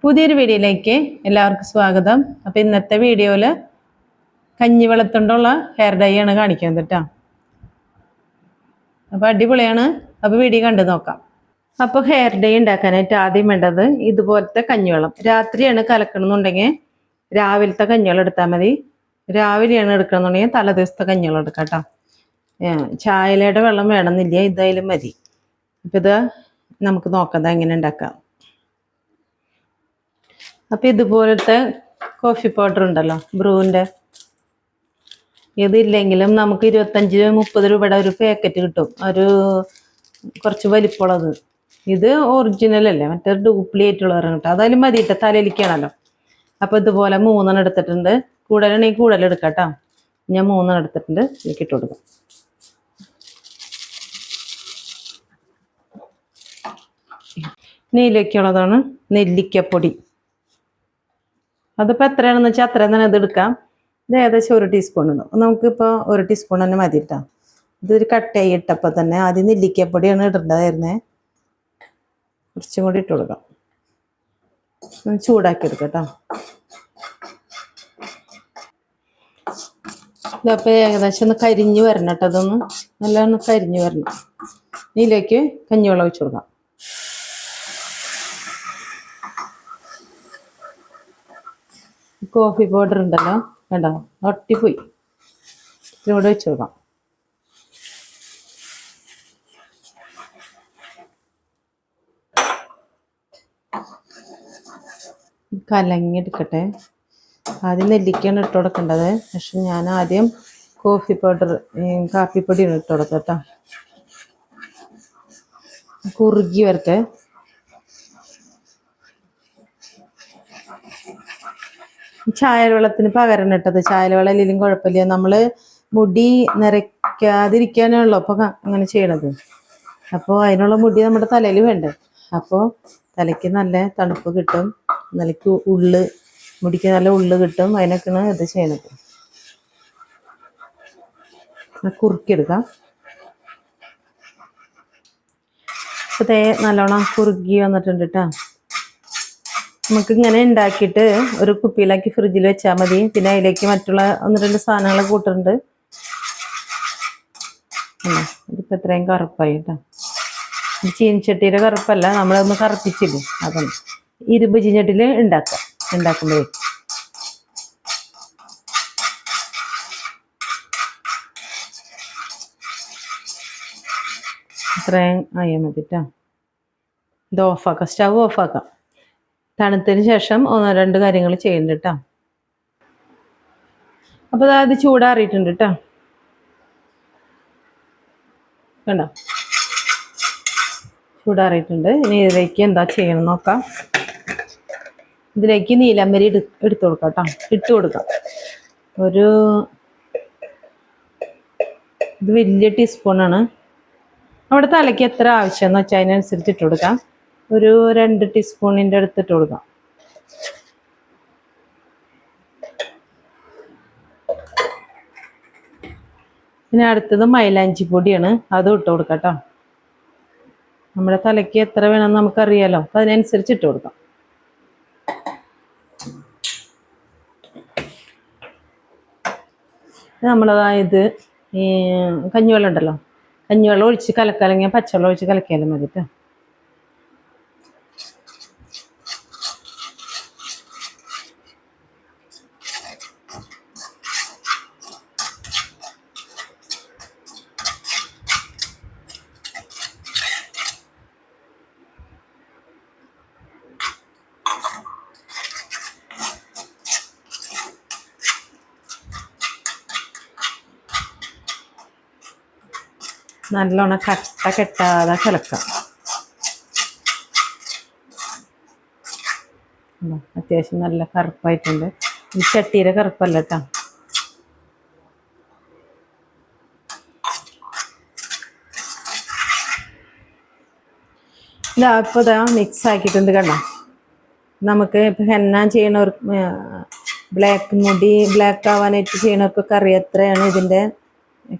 പുതിയൊരു വീഡിയോയിലേക്ക് എല്ലാവർക്കും സ്വാഗതം. അപ്പോൾ ഇന്നത്തെ വീഡിയോയിൽ കഞ്ഞിവെള്ളത്തുകൊണ്ടുള്ള ഹെയർ ഡൈ ആണ് കാണിക്കുന്നത് കേട്ടോ. അപ്പോൾ അടിപൊളിയാണ്. അപ്പോൾ വീഡിയോ കണ്ടു നോക്കാം. അപ്പോൾ ഹെയർ ഡൈ ഉണ്ടാക്കാനായിട്ട് ആദ്യം വേണ്ടത് ഇതുപോലത്തെ കഞ്ഞിവെള്ളം. രാത്രിയാണ് കലക്കണമെന്നുണ്ടെങ്കിൽ രാവിലത്തെ കഞ്ഞിവെള്ളം എടുത്താൽ മതി. രാവിലെയാണ് എടുക്കണമെന്നുണ്ടെങ്കിൽ തലേദിവസത്തെ കഞ്ഞിവെള്ളം എടുക്കാം കേട്ടോ. ചായലയുടെ വെള്ളം വേണമെന്നില്ല, ഇതായാലും മതി. അപ്പോൾ ഇത് നമുക്ക് നോക്കാം എങ്ങനെ ഉണ്ടാക്കാം. അപ്പോൾ ഇതുപോലത്തെ കോഫി പൗഡർ ഉണ്ടല്ലോ, ബ്രൂവിൻ്റെ, ഇതില്ലെങ്കിലും നമുക്ക് 25-30 രൂപയുടെ ഒരു പാക്കറ്റ് കിട്ടും, ഒരു കുറച്ച് വലിപ്പമുള്ളത്. ഇത് ഒറിജിനൽ അല്ലേ, മറ്റേ ഡ്യൂപ്ലിക്കേറ്റ് ഉള്ളവരാണ് കേട്ടോ. അതായാലും മതി കേട്ടോ, തലയിലിരിക്കണമല്ലോ. അപ്പോൾ ഇതുപോലെ 3 എടുത്തിട്ടുണ്ട്. കൂടുതലാണെങ്കിൽ കൂടുതൽ എടുക്കാം കേട്ടോ. ഞാൻ 3 എടുത്തിട്ടുണ്ട്, ഇതിലേക്ക് ഇട്ട് കൊടുക്കാം. ഇതിലേക്കുള്ളതാണ് നെല്ലിക്കപ്പൊടി. അതിപ്പോൾ എത്രയാണെന്ന് വെച്ചാൽ അത്രയും തന്നെ ഇത് എടുക്കാം. ഇത് ഏകദേശം 1 ടീസ്പൂൺ ഉണ്ട്. നമുക്കിപ്പോൾ 1 ടീസ്പൂൺ തന്നെ മതി കേട്ടോ. ഇതൊരു കട്ടയായി ഇട്ടപ്പോൾ തന്നെ ആദ്യം നെല്ലിക്കപ്പൊടിയാണ് ഇടേണ്ടതായിരുന്നേ. കുറച്ചും കൂടി ഇട്ട് കൊടുക്കാം. ചൂടാക്കി എടുക്കാം കേട്ടോ. ഇതപ്പോൾ ഏകദേശം ഒന്ന് കരിഞ്ഞ് വരണം കേട്ടോ. അതൊന്ന് നല്ലോണം കരിഞ്ഞ് വരണം. ഇതിലേക്ക് കഞ്ഞിവെള്ളം ഒഴിച്ച് കൊടുക്കാം. കോഫി പൗഡർ ഉണ്ടല്ലോ, വേണ്ട ഒട്ടിപ്പോയി. ഇതിലൂടെ വെച്ച് കൊടുക്കാം. കലങ്ങിയെടുക്കട്ടെ. ആദ്യം നെല്ലിക്കയാണ് ഇട്ട് കൊടുക്കേണ്ടത്, പക്ഷെ ഞാൻ ആദ്യം കോഫി പൗഡർ, കാപ്പിപ്പൊടിയാണ് ഇട്ട് കൊടുക്കുക കേട്ടോ. കുറുകി വരട്ടെ. ചായ വെള്ളത്തിന് പകരം ഇട്ടത്. ചായ വെള്ളം ഇല്ലെങ്കിലും കുഴപ്പമില്ല. നമ്മൾ മുടി നിറയ്ക്കാതിരിക്കാനുള്ളൂ അപ്പോൾ അങ്ങനെ ചെയ്യണത്. അപ്പോൾ അതിനുള്ള മുടി നമ്മുടെ തലയിൽ വേണ്ടേ. അപ്പോൾ തലയ്ക്ക് നല്ല തണുപ്പ് കിട്ടും, തലയ്ക്ക് മുടിക്ക് നല്ല ഉള്ള് കിട്ടും. അതിനൊക്കെയാണ് ഇത് ചെയ്യണത്. കുറുക്കിയെടുക്കാം. അപ്പോൾ നല്ലോണം കുറുകി വന്നിട്ടുണ്ട് കേട്ടോ. നമുക്കിങ്ങനെ ഉണ്ടാക്കിയിട്ട് ഒരു കുപ്പിയിലാക്കി ഫ്രിഡ്ജിൽ വെച്ചാൽ മതി. പിന്നെ അതിലേക്ക് മറ്റുള്ള 1-2 സാധനങ്ങൾ കൂട്ടുന്നുണ്ട്. ഇതിപ്പോൾ എത്രയും കറുപ്പായി കേട്ടോ. ചീനിച്ചട്ടിയുടെ കറുപ്പല്ല, നമ്മളൊന്ന് കറുപ്പിച്ചില്ലേ, അതാണ്. ഇരുമ്പ് ചീനിച്ചട്ടിയിൽ ഉണ്ടാക്കുമ്പോഴേ ഇത്രയും ആയാൽ മതി കേട്ടോ. ഇത് ഓഫാക്കാം, സ്റ്റവ് ഓഫാക്കാം. തണുത്തതിന് ശേഷം 1-2 കാര്യങ്ങൾ ചെയ്യുന്നുണ്ട് കേട്ടോ. അപ്പോൾ അത് ചൂടാറിയിട്ടുണ്ട് കേട്ടോ. കണ്ടോ, ചൂടാറിയിട്ടുണ്ട്. ഇനി ഇതിലേക്ക് എന്താ ചെയ്യണം നോക്കാം. ഇതിലേക്ക് നീലമരി എടുത്തു കൊടുക്കാം കേട്ടോ. ഇട്ട് കൊടുക്കാം. ഇത് വലിയ ടീസ്പൂണാണ്. നമ്മുടെ തലയ്ക്ക് എത്ര ആവശ്യമെന്ന് വെച്ചാൽ അതിനനുസരിച്ച് ഇട്ട് കൊടുക്കാം. ഒരു 2 ടീസ്പൂണിൻ്റെ അടുത്തിട്ട് കൊടുക്കാം. പിന്നെ അടുത്തത് മൈലാഞ്ചി പൊടിയാണ്, അതും ഇട്ട് കൊടുക്കാം കേട്ടോ. നമ്മുടെ തലയ്ക്ക് എത്ര വേണമെന്ന് നമുക്കറിയാലോ, അപ്പം അതിനനുസരിച്ച് ഇട്ട് കൊടുക്കാം. നമ്മളതായത് ഈ കഞ്ഞിവെള്ളം ഉണ്ടല്ലോ, കഞ്ഞിവെള്ളം ഒഴിച്ച് കലക്കലങ്ങിയ പച്ചവെള്ളം ഒഴിച്ച് കലക്കിയാലും മതി കേട്ടോ. നല്ലോണം കെട്ടാതെ കലക്കാം. അത്യാവശ്യം നല്ല കറുപ്പായിട്ടുണ്ട്. ഈ ചട്ടിയുടെ കറുപ്പല്ല കേട്ടോ. ഇപ്പോൾ ഇതാ മിക്സ് ആക്കിയിട്ടുണ്ട് കണ്ടോ. നമുക്ക് ഇപ്പം ഹെന്ന ചെയ്യണവർക്ക്, മുടി ബ്ലാക്ക് ആവാനായിട്ട് ചെയ്യണവർക്കൊക്കെ അറിയാം എത്രയാണ് ഇതിൻ്റെ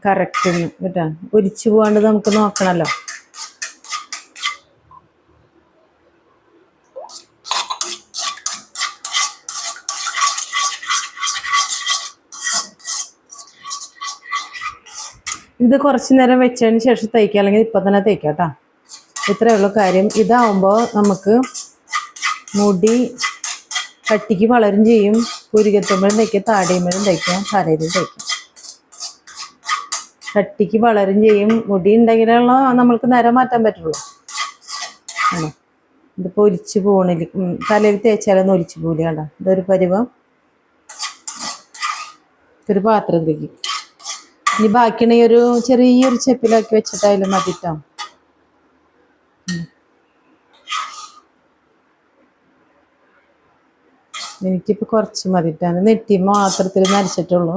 കറക്റ്റ് കേട്ടോ. ഒലിച്ചു പോകാണ്ട് നമുക്ക് നോക്കണമല്ലോ. ഇത് കുറച്ച് നേരം വെച്ചതിന് ശേഷം തയ്ക്കുക, അല്ലെങ്കിൽ ഇപ്പം തന്നെ തയ്ക്കാം കേട്ടോ. ഇത്രയേ ഉള്ളൂ കാര്യം. ഇതാവുമ്പോൾ നമുക്ക് മുടി കട്ടിക്ക് വളരും ചെയ്യും. പുരികത്തുമ്പോഴും തയ്ക്കാം, താടിയുമ്പോഴും തയ്ക്കാം, തലയിലും തയ്ക്കാം. കട്ടിക്ക് വളരും ചെയ്യും. മുടി ഉണ്ടെങ്കിലുള്ള നമ്മൾക്ക് നിറം മാറ്റാൻ പറ്റുള്ളൂ. ആണോ, ഇതിപ്പോൾ ഒലിച്ച് പോകണില്ല. തലയിൽ തേച്ചാലൊന്നും ഒലിച്ച് പോകില്ല. കണ്ടോ, ഇതൊരു പരുവം. ഒരു പാത്രത്തിലേക്ക് ഇനി ബാക്കിയുണ്ടെങ്കിൽ ഒരു ചെറിയൊരു ചെപ്പിലാക്കി വെച്ചിട്ടായാലും മതിട്ടോ. എനിക്കിപ്പോൾ കുറച്ച് മതിട്ടാണ്. നെറ്റി മാത്രത്തിൽ നരച്ചിട്ടുള്ളൂ.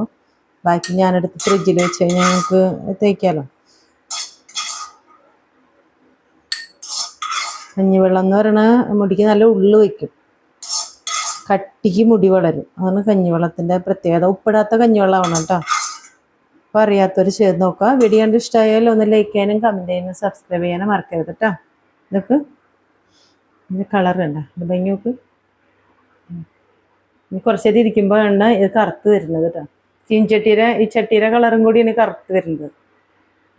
ബാക്കി ഞാനെടുത്ത് ഫ്രിഡ്ജിൽ വെച്ച് കഴിഞ്ഞാൽ ഞങ്ങൾക്ക് തേക്കാലോ. കഞ്ഞിവെള്ളം എന്ന് പറയുന്നത് മുടിക്ക് നല്ല ഉള്ളു വയ്ക്കും, കട്ടിക്ക് മുടി വളരും. അതാണ് കഞ്ഞിവെള്ളത്തിൻ്റെ പ്രത്യേകത. ഉപ്പിടാത്ത കഞ്ഞിവെള്ളം ആവണം കേട്ടോ. അപ്പോൾ അറിയാത്തവർ ചെയ്ത് നോക്കുക. വീഡിയോ കണ്ട് ഇഷ്ടമായാലും ഒന്ന് ലൈക്ക് ചെയ്യാനും കമൻറ്റ് ചെയ്യാനും സബ്സ്ക്രൈബ് ചെയ്യാനും മറക്കരുത് കേട്ടോ. ഇതൊക്കെ ഇതിൻ്റെ കളർ കണ്ടോ, ഇത് ഭംഗി നോക്ക്. ഇനി കുറച്ചേരം ഇരിക്കുമ്പോഴാണ് ഇത് കറുത്ത് വരുന്നത് കേട്ടോ. ഈ ചട്ടിയുടെ കളറും കൂടി ഇനി കറുത്ത് വരുന്നത്,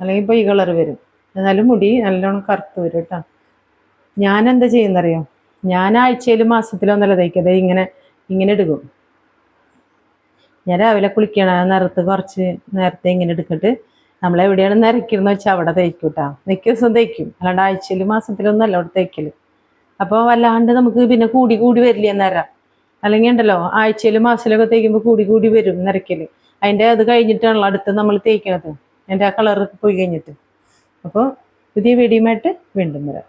അല്ലെങ്കിൽ ഇപ്പോൾ ഈ കളർ വരും. എന്നാലും മുടി നല്ലോണം കറുത്ത് വരും കേട്ടോ. ഞാൻ എന്താ ചെയ്യുന്നറിയോ, ഞാൻ ആഴ്ചയിലും മാസത്തിലോ ഒന്നല്ല തയ്ക്കത്. ഇങ്ങനെ എടുക്കും. ഞാൻ രാവിലെ കുളിക്കണ നേരത്ത് കുറച്ച് നേരത്തെ ഇങ്ങനെ എടുത്തിട്ട് നമ്മളെവിടെയാണ് നരയ്ക്കുന്നത് വെച്ചാൽ അവിടെ തയ്ക്കും കേട്ടോ. മിക്ക ദിവസം തയ്ക്കും, അല്ലാണ്ട് ആഴ്ചയിലും മാസത്തിലൊന്നും അല്ല അവിടെ തയ്ക്കൽ. അപ്പോൾ വല്ലാണ്ട് നമുക്ക് പിന്നെ കൂടി കൂടി വരില്ല നേരം. അല്ലെങ്കിൽ ഉണ്ടല്ലോ, ആഴ്ചയിലും മാസത്തിലൊക്കെ തയ്ക്കുമ്പോൾ കൂടി കൂടി വരും നരയ്ക്കൽ. അതിൻ്റെ അത് കഴിഞ്ഞിട്ടാണല്ലോ അടുത്ത് നമ്മൾ തേക്കണത്, അതിൻ്റെ ആ കളർ പോയി കഴിഞ്ഞിട്ട്. അപ്പോൾ പുതിയ വീഡിയോയുമായിട്ട് വീണ്ടും വരാം.